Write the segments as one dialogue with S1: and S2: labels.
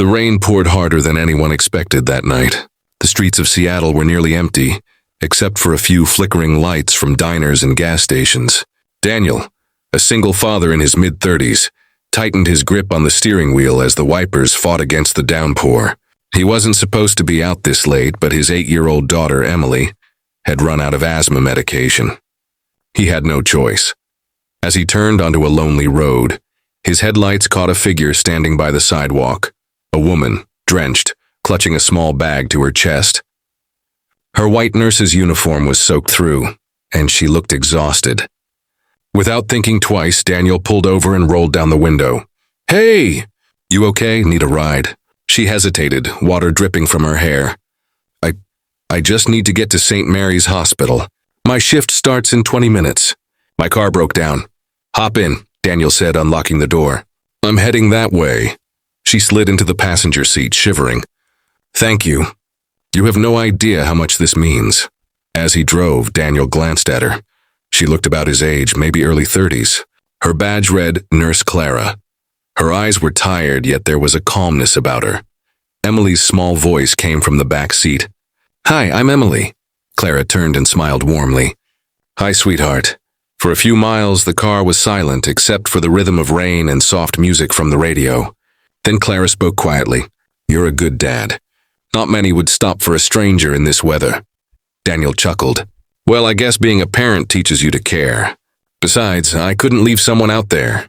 S1: The rain poured harder than anyone expected that night. The streets of Seattle were nearly empty, except for a few flickering lights from diners and gas stations. Daniel, a single father in his mid-30s, tightened his grip on the steering wheel as the wipers fought against the downpour. He wasn't supposed to be out this late, but his 8-year-old daughter, Emily, had run out of asthma medication. He had no choice. As he turned onto a lonely road, his headlights caught a figure standing by the sidewalk, a woman, drenched, clutching a small bag to her chest. Her white nurse's uniform was soaked through, and she looked exhausted. Without thinking twice, Daniel pulled over and rolled down the window. "Hey! You okay? Need a ride?" She hesitated, water dripping from her hair. I just need to get to St. Mary's Hospital. My shift starts in 20 minutes. My car broke down. "Hop in," Daniel said, unlocking the door. "I'm heading that way." She slid into the passenger seat, shivering. "Thank you. You have no idea how much this means." As he drove, Daniel glanced at her. She looked about his age, maybe early 30s. Her badge read Nurse Clara. Her eyes were tired, yet there was a calmness about her. Emily's small voice came from the back seat. "Hi, I'm Emily." Clara turned and smiled warmly. "Hi, sweetheart." For a few miles, the car was silent except for the rhythm of rain and soft music from the radio. Then Clara spoke quietly. "You're a good dad. Not many would stop for a stranger in this weather." Daniel chuckled. "Well, I guess being a parent teaches you to care. Besides, I couldn't leave someone out there."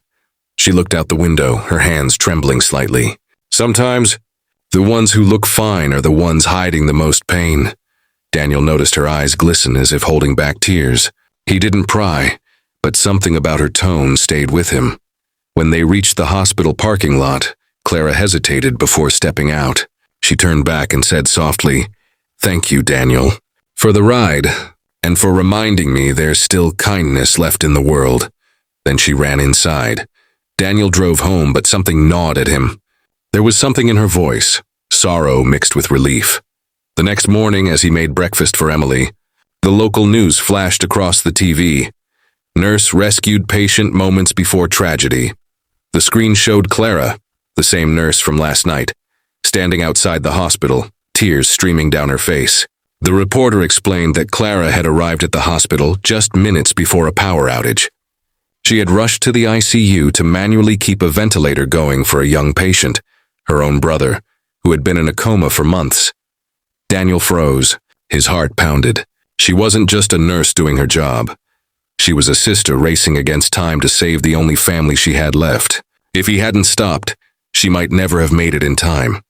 S1: She looked out the window, her hands trembling slightly. "Sometimes, the ones who look fine are the ones hiding the most pain." Daniel noticed her eyes glisten as if holding back tears. He didn't pry, but something about her tone stayed with him. When they reached the hospital parking lot, Clara hesitated before stepping out. She turned back and said softly, "Thank you, Daniel, for the ride, and for reminding me there's still kindness left in the world." Then she ran inside. Daniel drove home, but something gnawed at him. There was something in her voice, sorrow mixed with relief. The next morning, as he made breakfast for Emily, the local news flashed across the TV. Nurse rescued patient moments before tragedy. The screen showed Clara, the same nurse from last night, standing outside the hospital, tears streaming down her face. The reporter explained that Clara had arrived at the hospital just minutes before a power outage. She had rushed to the ICU to manually keep a ventilator going for a young patient, her own brother, who had been in a coma for months. Daniel froze. His heart pounded. She wasn't just a nurse doing her job. She was a sister racing against time to save the only family she had left. If he hadn't stopped, she might never have made it in time.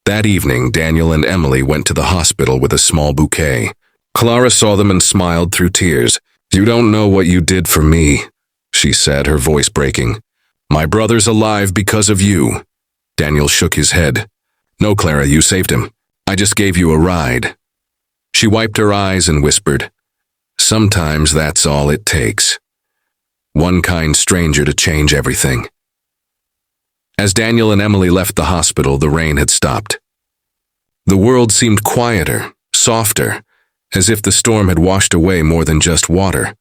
S1: That evening, Daniel and Emily went to the hospital with a small bouquet. Clara saw them and smiled through tears. "You don't know what you did for me," she said, her voice breaking. "My brother's alive because of you." Daniel shook his head. "No, Clara, you saved him. I just gave you a ride." She wiped her eyes and whispered, "Sometimes that's all it takes. One kind stranger to change everything." As Daniel and Emily left the hospital, the rain had stopped. The world seemed quieter, softer, as if the storm had washed away more than just water.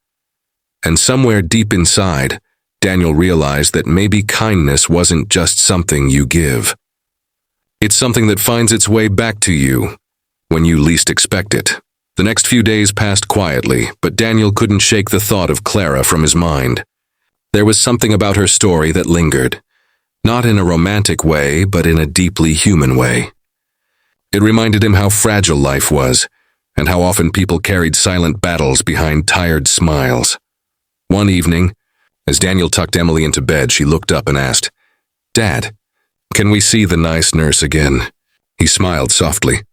S1: And somewhere deep inside, Daniel realized that maybe kindness wasn't just something you give. It's something that finds its way back to you when you least expect it. The next few days passed quietly, but Daniel couldn't shake the thought of Clara from his mind. There was something about her story that lingered, not in a romantic way, but in a deeply human way. It reminded him how fragile life was, and how often people carried silent battles behind tired smiles. One evening, as Daniel tucked Emily into bed, she looked up and asked, "Dad, can we see the nice nurse again?" He smiled softly.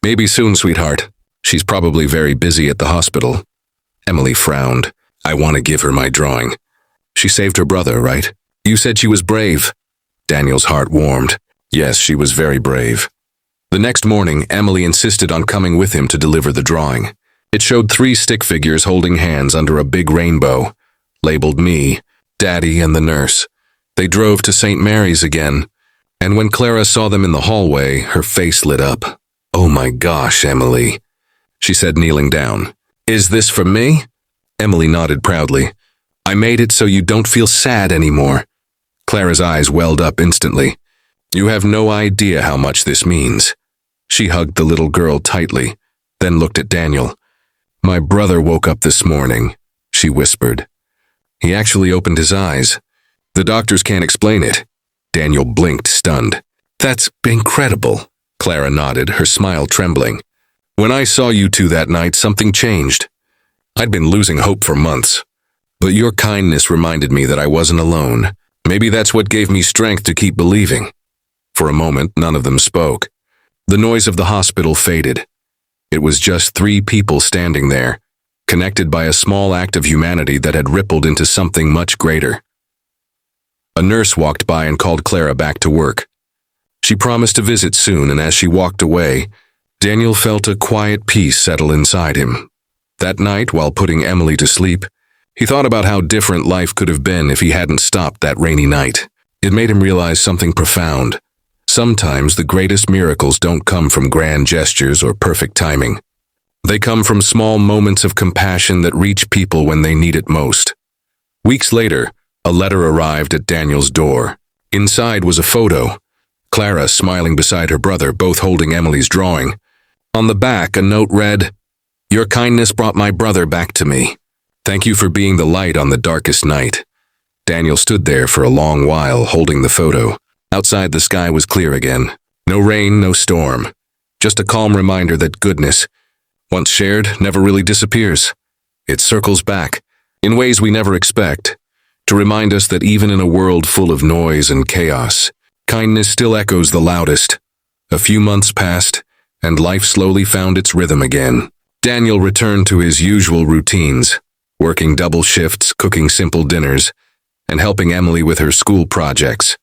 S1: "Maybe soon, sweetheart. She's probably very busy at the hospital." Emily frowned. "I want to give her my drawing. She saved her brother, right? You said she was brave." Daniel's heart warmed. Yes, she was very brave. The next morning, Emily insisted on coming with him to deliver the drawing. It showed 3 stick figures holding hands under a big rainbow, labeled me, Daddy, and the nurse. They drove to St. Mary's again, and when Clara saw them in the hallway, her face lit up. "Oh my gosh, Emily," she said, kneeling down. "Is this for me?" Emily nodded proudly. "I made it so you don't feel sad anymore." Clara's eyes welled up instantly. You have no idea how much this means." She hugged the little girl tightly, then looked at Daniel. "My brother woke up this morning," she whispered. "He actually opened his eyes. The doctors can't explain it." Daniel blinked, stunned. "That's incredible," Clara nodded, her smile trembling. "When I saw you two that night, something changed. I'd been losing hope for months. But your kindness reminded me that I wasn't alone. Maybe that's what gave me strength to keep believing." For a moment, none of them spoke. The noise of the hospital faded. It was just 3 people standing there, connected by a small act of humanity that had rippled into something much greater. A nurse walked by and called Clara back to work. She promised to visit soon, and as she walked away, Daniel felt a quiet peace settle inside him. That night, while putting Emily to sleep, he thought about how different life could have been if he hadn't stopped that rainy night. It made him realize something profound. Sometimes the greatest miracles don't come from grand gestures or perfect timing. They come from small moments of compassion that reach people when they need it most. Weeks later, a letter arrived at Daniel's door. Inside was a photo. Clara smiling beside her brother, both holding Emily's drawing. On the back, a note read, "Your kindness brought my brother back to me. Thank you for being the light on the darkest night." Daniel stood there for a long while, holding the photo. Outside, the sky was clear again. No rain, no storm. Just a calm reminder that goodness, once shared, never really disappears. It circles back, in ways we never expect, to remind us that even in a world full of noise and chaos, kindness still echoes the loudest. A few months passed, and life slowly found its rhythm again. Daniel returned to his usual routines, working double shifts, cooking simple dinners, and helping Emily with her school projects.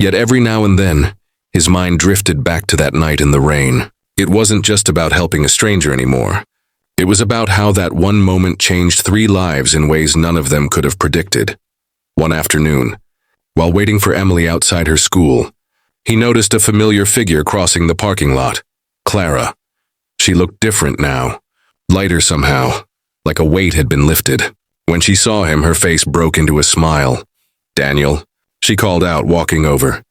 S1: Yet every now and then, his mind drifted back to that night in the rain. It wasn't just about helping a stranger anymore. It was about how that one moment changed 3 lives in ways none of them could have predicted. One afternoon, while waiting for Emily outside her school, he noticed a familiar figure crossing the parking lot. Clara. She looked different now, lighter somehow, like a weight had been lifted. When she saw him, her face broke into a smile. "Daniel," she called out, walking over.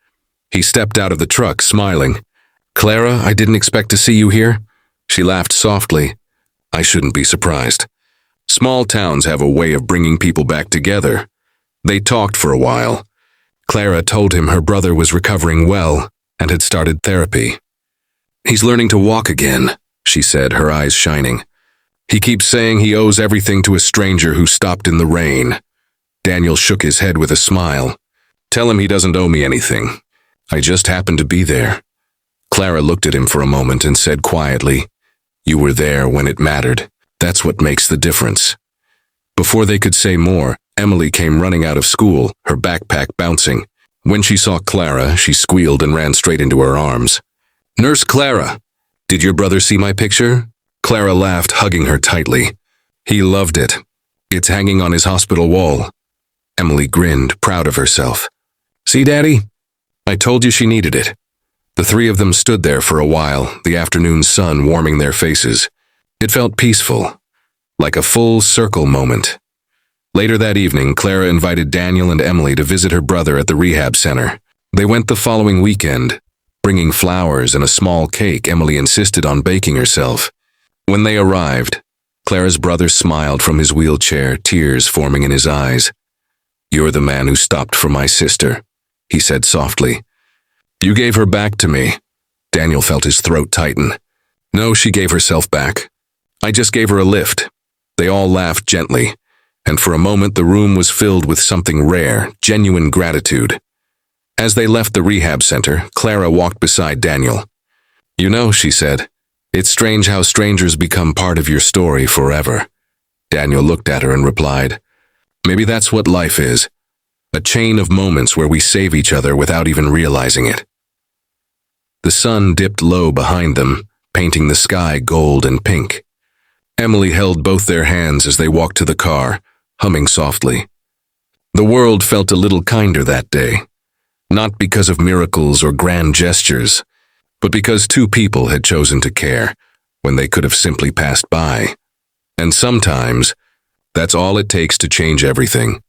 S1: He stepped out of the truck, smiling. "Clara, I didn't expect to see you here." She laughed softly. "I shouldn't be surprised. Small towns have a way of bringing people back together." They talked for a while. Clara told him her brother was recovering well and had started therapy. "He's learning to walk again," she said, her eyes shining. "He keeps saying he owes everything to a stranger who stopped in the rain." Daniel shook his head with a smile. "Tell him he doesn't owe me anything. I just happened to be there." Clara looked at him for a moment and said quietly, "You were there when it mattered. That's what makes the difference." Before they could say more, Emily came running out of school, her backpack bouncing. When she saw Clara, she squealed and ran straight into her arms. "Nurse Clara, did your brother see my picture?" Clara laughed, hugging her tightly. "He loved it. It's hanging on his hospital wall." Emily grinned, proud of herself. "See, Daddy? I told you she needed it." The 3 of them stood there for a while, the afternoon sun warming their faces. It felt peaceful, like a full circle moment. Later that evening, Clara invited Daniel and Emily to visit her brother at the rehab center. They went the following weekend, bringing flowers and a small cake Emily insisted on baking herself. When they arrived, Clara's brother smiled from his wheelchair, tears forming in his eyes. "You're the man who stopped for my sister," he said softly. "You gave her back to me." Daniel felt his throat tighten. "No, she gave herself back. I just gave her a lift." They all laughed gently, and for a moment the room was filled with something rare, genuine gratitude. As they left the rehab center, Clara walked beside Daniel. "You know," she said, "it's strange how strangers become part of your story forever." Daniel looked at her and replied, "Maybe that's what life is. A chain of moments where we save each other without even realizing it." The sun dipped low behind them, painting the sky gold and pink. Emily held both their hands as they walked to the car, humming softly. The world felt a little kinder that day, not because of miracles or grand gestures, but because 2 people had chosen to care when they could have simply passed by. And sometimes, that's all it takes to change everything.